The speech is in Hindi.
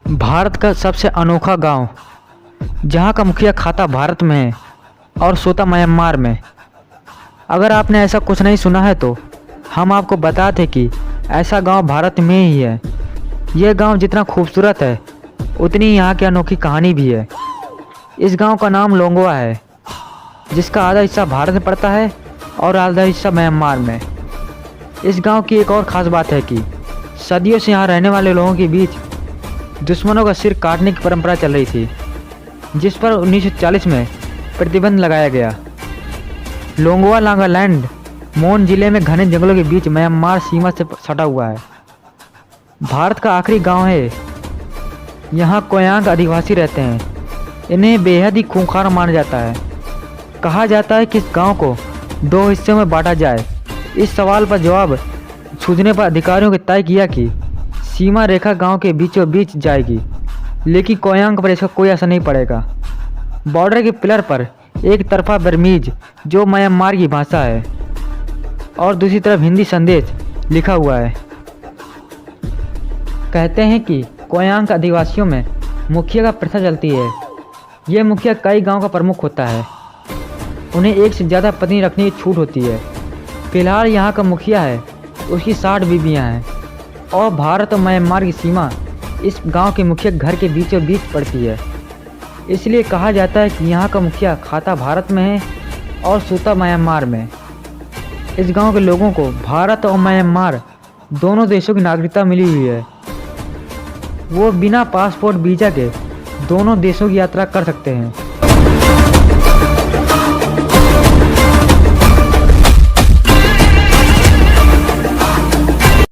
भारत का सबसे अनोखा गांव, जहां का मुखिया खाता भारत में है और सोता म्यांमार में। अगर आपने ऐसा कुछ नहीं सुना है तो हम आपको बताते कि ऐसा गांव भारत में ही है। यह गांव जितना खूबसूरत है उतनी ही यहाँ की अनोखी कहानी भी है। इस गांव का नाम लोंगवा है, जिसका आधा हिस्सा भारत में पड़ता है और आधा हिस्सा म्यांमार में। इस गांव की एक और ख़ास बात है कि सदियों से यहाँ रहने वाले लोगों के बीच दुश्मनों का सिर काटने की परंपरा चल रही थी, जिस पर 1940 में प्रतिबंध लगाया गया। लोंगवा नागालैंड मोन जिले में घने जंगलों के बीच म्यांमार सीमा से सटा हुआ है। भारत का आखिरी गांव है। यहाँ कोयांग आदिवासी रहते हैं। इन्हें बेहद ही खूंखार माना जाता है। कहा जाता है कि इस गांव को 2 हिस्सों में बांटा जाए। इस सवाल पर जवाब सूझने पर अधिकारियों ने तय किया कि सीमा रेखा गांव के बीचों बीच जाएगी, लेकिन कोयांग पर इसका कोई असर नहीं पड़ेगा। बॉर्डर के पिलर पर एक तरफा बर्मीज, जो म्यांमार की भाषा है, और दूसरी तरफ हिंदी संदेश लिखा हुआ है। कहते हैं कि कोयांग आदिवासियों में मुखिया का प्रथा चलती है। यह मुखिया कई गांव का प्रमुख होता है। उन्हें एक से ज़्यादा पत्नी रखने की छूट होती है। फिलहाल यहाँ का मुखिया है, उसकी 60 बीवियाँ हैं और भारत और म्यांमार की सीमा इस गांव के मुखिया घर के बीचों बीच पड़ती है। इसलिए कहा जाता है कि यहाँ का मुखिया खाता भारत में है और सोता म्यांमार में। इस गांव के लोगों को भारत और म्यांमार दोनों देशों की नागरिकता मिली हुई है। वो बिना पासपोर्ट वीज़ा के दोनों देशों की यात्रा कर सकते हैं।